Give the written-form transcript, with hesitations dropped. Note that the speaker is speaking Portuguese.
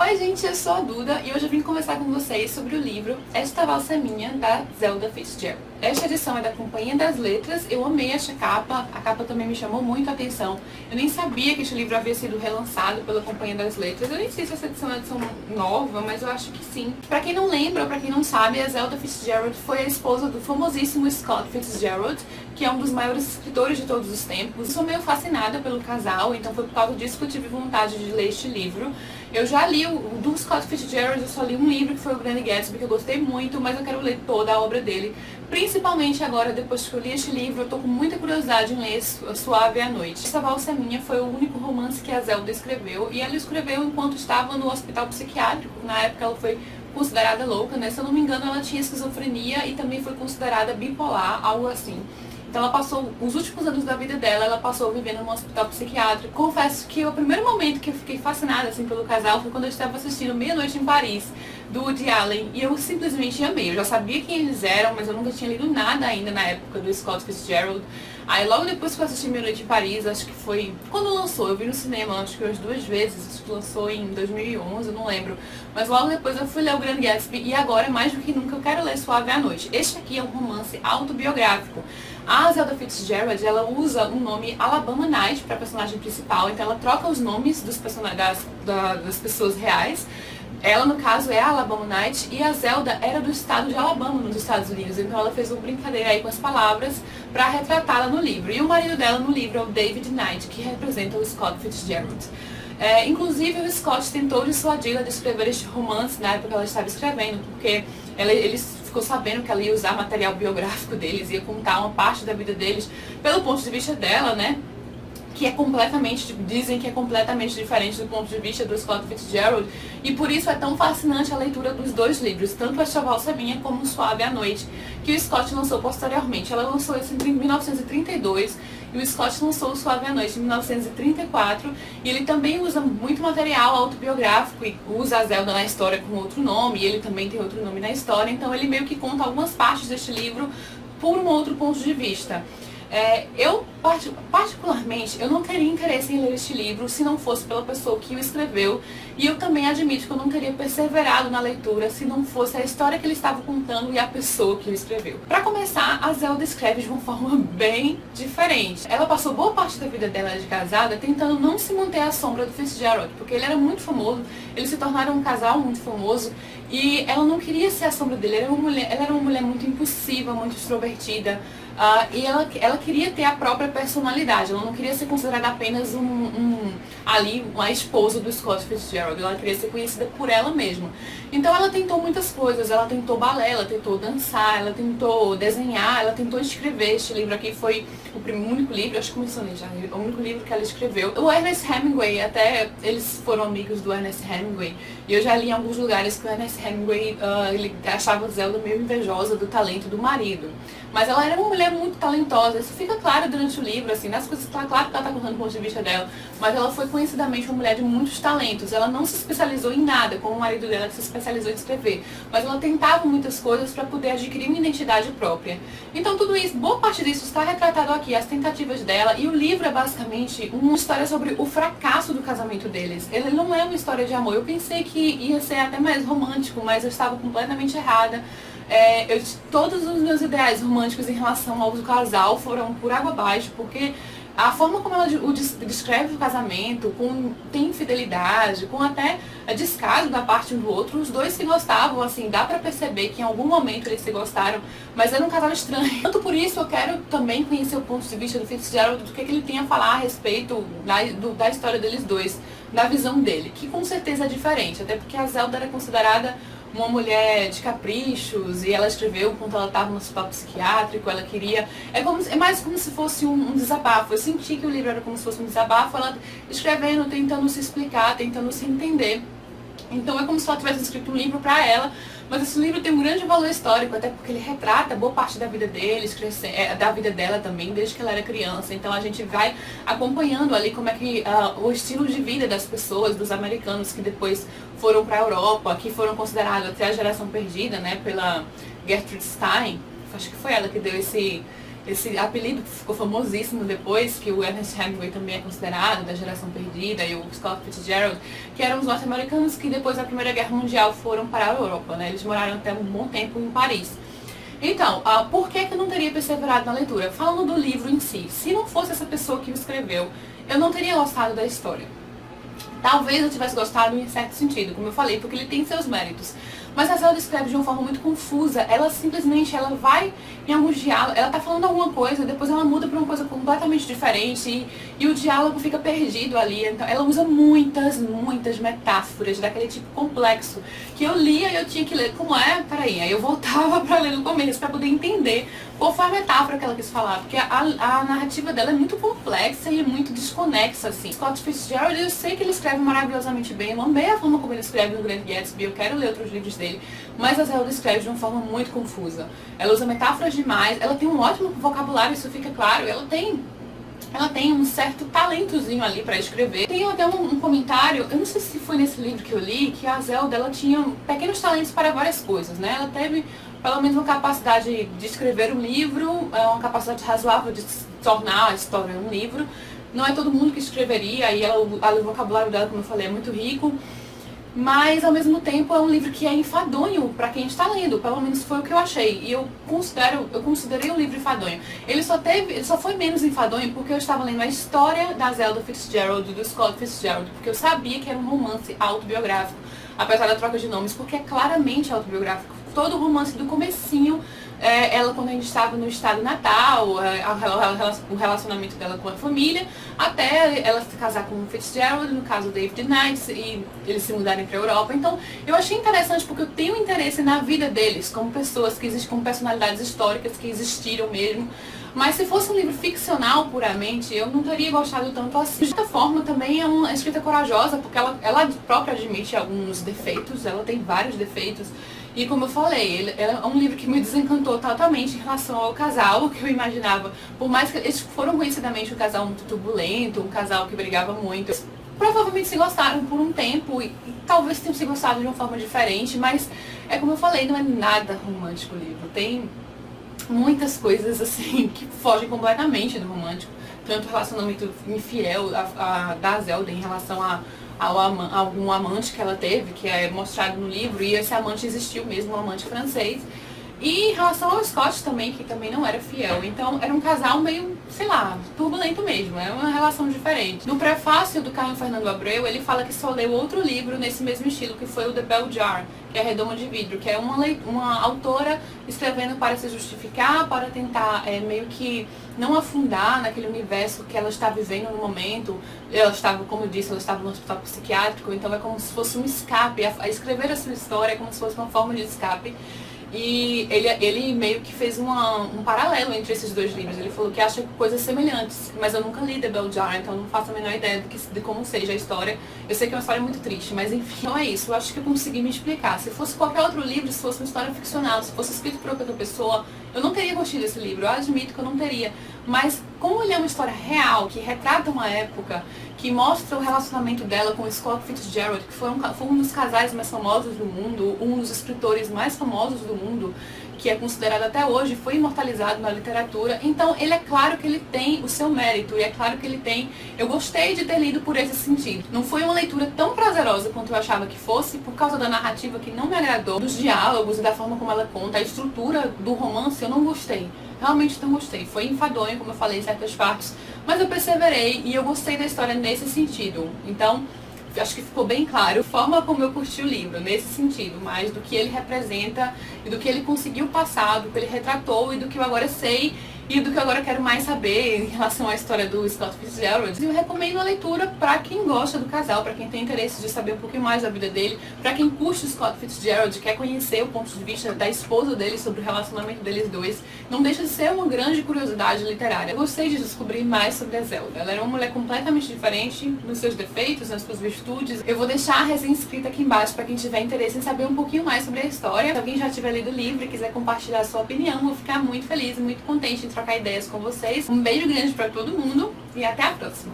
Oi gente, eu sou a Duda e hoje eu vim conversar com vocês sobre o livro Esta Valsa é Minha, da Zelda Fitzgerald. Esta edição é da Companhia das Letras, eu amei esta capa, a capa também me chamou muito a atenção. Eu nem sabia que este livro havia sido relançado pela Companhia das Letras, eu nem sei se essa edição é uma edição nova, mas eu acho que sim. Pra quem não lembra, ou pra quem não sabe, a Zelda Fitzgerald foi a esposa do famosíssimo Scott Fitzgerald, que é um dos maiores escritores de todos os tempos. Eu sou meio fascinada pelo casal, então foi por causa disso que eu tive vontade de ler este livro. Eu já li do Scott Fitzgerald, eu só li um livro que foi O Grande Gatsby, que eu gostei muito, mas eu quero ler toda a obra dele. Principalmente agora, depois que eu li este livro, eu tô com muita curiosidade em ler Suave à Noite. Essa Valsa é Minha foi o único romance que a Zelda escreveu, e ela escreveu enquanto estava no hospital psiquiátrico. Na época ela foi considerada louca, né? Se eu não me engano, ela tinha esquizofrenia e também foi considerada bipolar, algo assim. Então ela passou os últimos anos da vida dela, ela passou vivendo num hospital psiquiátrico. Confesso que o primeiro momento que eu fiquei fascinada assim pelo casal foi quando eu estava assistindo Meia-Noite em Paris, do Woody Allen, e eu simplesmente amei. Eu já sabia quem eles eram, mas eu nunca tinha lido nada ainda na época do Scott Fitzgerald. Aí logo depois que eu assisti Meia-Noite em Paris, acho que foi quando lançou, eu vi no cinema, acho que umas 2 vezes, acho que lançou em 2011, eu não lembro. Mas logo depois eu fui ler O Grande Gatsby e agora, mais do que nunca, eu quero ler Suave à Noite. Este aqui é um romance autobiográfico. A Zelda Fitzgerald, ela usa o nome Alabama Night para a personagem principal, então ela troca os nomes dos das pessoas reais. Ela, no caso, é a Alabama Night e a Zelda era do estado de Alabama, nos Estados Unidos. Então ela fez uma brincadeira aí com as palavras para retratá-la no livro. E o marido dela no livro é o David Knight, que representa o Scott Fitzgerald. Inclusive o Scott tentou dissuadi-la de escrever este romance na época que ela estava escrevendo, porque ele ficou sabendo que ela ia usar material biográfico deles, ia contar uma parte da vida deles pelo ponto de vista dela, né? Que é completamente, dizem que é completamente diferente do ponto de vista do Scott Fitzgerald, e por isso é tão fascinante a leitura dos dois livros, tanto Esta Valsa é Minha como Suave à Noite, que o Scott lançou posteriormente. Ela lançou isso em 1932 e o Scott lançou o Suave à Noite em 1934, e ele também usa muito material autobiográfico e usa a Zelda na história com outro nome, e ele também tem outro nome na história, então ele meio que conta algumas partes deste livro por um outro ponto de vista. Eu, particularmente, eu não teria interesse em ler este livro se não fosse pela pessoa que o escreveu, e eu também admito que eu não teria perseverado na leitura se não fosse a história que ele estava contando e a pessoa que o escreveu. Para começar, a Zelda escreve de uma forma bem diferente. Ela passou boa parte da vida dela de casada tentando não se manter à sombra do Fitzgerald, porque ele era muito famoso, eles se tornaram um casal muito famoso, e ela não queria ser a sombra dele. Ela era uma mulher muito impulsiva, muito extrovertida, e ela queria ter a própria personalidade. Ela não queria ser considerada apenas uma esposa do Scott Fitzgerald. Ela queria ser conhecida por ela mesma. Então ela tentou muitas coisas. Ela tentou balé, ela tentou dançar, ela tentou desenhar, ela tentou escrever. Este livro aqui foi o único livro, acho que começou já, o único livro que ela escreveu. O Ernest Hemingway, até eles foram amigos do Ernest Hemingway, e eu já li em alguns lugares que o Ernest Hemingway ele achava a Zelda meio invejosa do talento do marido. Mas ela era uma mulher muito talentosa, isso fica claro durante o livro, assim, nas coisas, claro que ela está contando o ponto de vista dela, mas ela foi conhecidamente uma mulher de muitos talentos. Ela não se especializou em nada, como o marido dela que se especializou em escrever, mas ela tentava muitas coisas para poder adquirir uma identidade própria. Então tudo isso, boa parte disso está retratado aqui, as tentativas dela, e o livro é basicamente uma história sobre o fracasso do casamento deles. Ele não é uma história de amor. Eu pensei que ia ser até mais romântico, mas eu estava completamente errada. Todos os meus ideais românticos em relação ao casal foram por água abaixo, porque a forma como ela descreve o casamento, tem infidelidade, com até descaso da parte um do outro, os dois se gostavam, assim, dá pra perceber que em algum momento eles se gostaram, mas era um casal estranho. Tanto por isso eu quero também conhecer o ponto de vista do Fitzgerald, do que ele tem a falar a respeito da história deles dois, da visão dele, que com certeza é diferente, até porque a Zelda era considerada uma mulher de caprichos, e ela escreveu enquanto ela estava no hospital psiquiátrico. Ela queria... É mais como se fosse um desabafo. Eu senti que o livro era como se fosse um desabafo, ela escrevendo, tentando se explicar, tentando se entender. Então é como se ela tivesse escrito um livro para ela, mas esse livro tem um grande valor histórico, até porque ele retrata boa parte da vida deles, da vida dela também, desde que ela era criança. Então a gente vai acompanhando ali como é que o estilo de vida das pessoas, dos americanos que depois foram para a Europa, que foram considerados até a geração perdida, né, pela Gertrude Stein. Acho que foi ela que deu esse apelido que ficou famosíssimo depois, que o Ernest Hemingway também é considerado, da Geração Perdida, e o Scott Fitzgerald, que eram os norte-americanos que depois da Primeira Guerra Mundial foram para a Europa, né? Eles moraram até um bom tempo em Paris. Então, por que eu não teria perseverado na leitura? Falando do livro em si, se não fosse essa pessoa que o escreveu, eu não teria gostado da história. Talvez eu tivesse gostado em certo sentido, como eu falei, porque ele tem seus méritos. Mas a Zelda escreve de uma forma muito confusa. Ela simplesmente, ela vai em alguns diálogos, ela tá falando alguma coisa, depois ela muda pra uma coisa completamente diferente e o diálogo fica perdido ali. Então ela usa muitas metáforas daquele tipo complexo que eu lia e eu tinha que ler. Como é? Peraí. Aí eu voltava pra ler no começo pra poder entender qual foi a metáfora que ela quis falar. Porque a narrativa dela é muito complexa e é muito desconexa, assim. Scott Fitzgerald, eu sei que ele escreve maravilhosamente bem. Eu amei a forma como ele escreve no Grande Gatsby. Eu quero ler outros livros dele. Mas a Zelda escreve de uma forma muito confusa. Ela usa metáforas demais. Ela tem um ótimo vocabulário, isso fica claro. Ela tem um certo talentozinho ali pra escrever. Tem até um comentário, eu não sei se foi nesse livro que eu li, que a Zelda, ela tinha pequenos talentos para várias coisas, né? Ela teve pelo menos uma capacidade de escrever um livro, uma capacidade razoável de tornar a história um livro. Não é todo mundo que escreveria, e o vocabulário dela, como eu falei, é muito rico. Mas, ao mesmo tempo, é um livro que é enfadonho para quem está lendo. Pelo menos foi o que eu achei. E eu considerei o livro enfadonho. Ele só foi menos enfadonho porque eu estava lendo a história da Zelda Fitzgerald, do Scott Fitzgerald. Porque eu sabia que era um romance autobiográfico. Apesar da troca de nomes, porque é claramente autobiográfico. Todo o romance do comecinho, ela quando a gente estava no estado natal, o relacionamento dela com a família, até ela se casar com o Fitzgerald, no caso David Knight, e eles se mudarem para a Europa. Então eu achei interessante porque eu tenho interesse na vida deles, como pessoas que existem, como personalidades históricas que existiram mesmo. Mas se fosse um livro ficcional puramente, eu não teria gostado tanto assim. De certa forma, também é uma escrita corajosa, porque ela própria admite alguns defeitos, ela tem vários defeitos. E como eu falei, é um livro que me desencantou totalmente em relação ao casal que eu imaginava. Por mais que eles foram conhecidamente um casal muito turbulento, um casal que brigava muito. Provavelmente se gostaram por um tempo e talvez tenham se gostado de uma forma diferente, mas é como eu falei, não é nada romântico o livro. Tem muitas coisas assim que fogem completamente do romântico. Tanto o relacionamento infiel da Zelda em relação a algum amante que ela teve, que é mostrado no livro, e esse amante existiu mesmo, um amante francês. E em relação ao Scott também, que também não era fiel. Então era um casal meio, sei lá, turbulento mesmo, é uma relação diferente. No prefácio do Caio Fernando Abreu, ele fala que só leu outro livro nesse mesmo estilo, que foi o The Bell Jar, que é a Redoma de Vidro, que é uma autora escrevendo para se justificar, para tentar meio que não afundar naquele universo que ela está vivendo no momento. Ela estava, como eu disse, ela estava no hospital psiquiátrico, então é como se fosse um escape. A escrever a sua história é como se fosse uma forma de escape. E ele meio que fez um paralelo entre esses dois livros. Ele falou que acha coisas semelhantes, mas eu nunca li The Bell Jar, então não faço a menor ideia de como seja a história. Eu sei que é uma história muito triste, mas enfim, então é isso. Eu acho que eu consegui me explicar. Se fosse qualquer outro livro, se fosse uma história ficcional, se fosse escrito por outra pessoa, eu não teria gostado desse livro. Eu admito que eu não teria. Mas como ele é uma história real, que retrata uma época, que mostra o relacionamento dela com o Scott Fitzgerald, que foi um dos casais mais famosos do mundo, um dos escritores mais famosos do mundo, que é considerado até hoje, foi imortalizado na literatura. Então, ele é claro que ele tem o seu mérito, e é claro que ele tem... Eu gostei de ter lido por esse sentido. Não foi uma leitura tão prazerosa quanto eu achava que fosse, por causa da narrativa que não me agradou, dos diálogos e da forma como ela conta, a estrutura do romance, eu não gostei. Realmente não gostei. Foi enfadonho, como eu falei, em certas partes, mas eu perseverei e eu gostei da história nesse sentido. Então, acho que ficou bem claro a forma como eu curti o livro, nesse sentido, mais do que ele representa e do que ele conseguiu passar, do que ele retratou e do que eu agora sei e do que eu agora quero mais saber em relação à história do Scott Fitzgerald. Eu recomendo a leitura para quem gosta do casal, para quem tem interesse de saber um pouquinho mais da vida dele, para quem curte o Scott Fitzgerald, quer conhecer o ponto de vista da esposa dele sobre o relacionamento deles dois. Não deixa de ser uma grande curiosidade literária. Eu gostei de descobrir mais sobre a Zelda. Ela era uma mulher completamente diferente nos seus defeitos, nas suas virtudes. Eu vou deixar a resenha escrita aqui embaixo para quem tiver interesse em saber um pouquinho mais sobre a história. Se alguém já tiver lido o livro e quiser compartilhar a sua opinião, vou ficar muito feliz e muito contente em trocar ideias com vocês. Um beijo grande para todo mundo e até a próxima!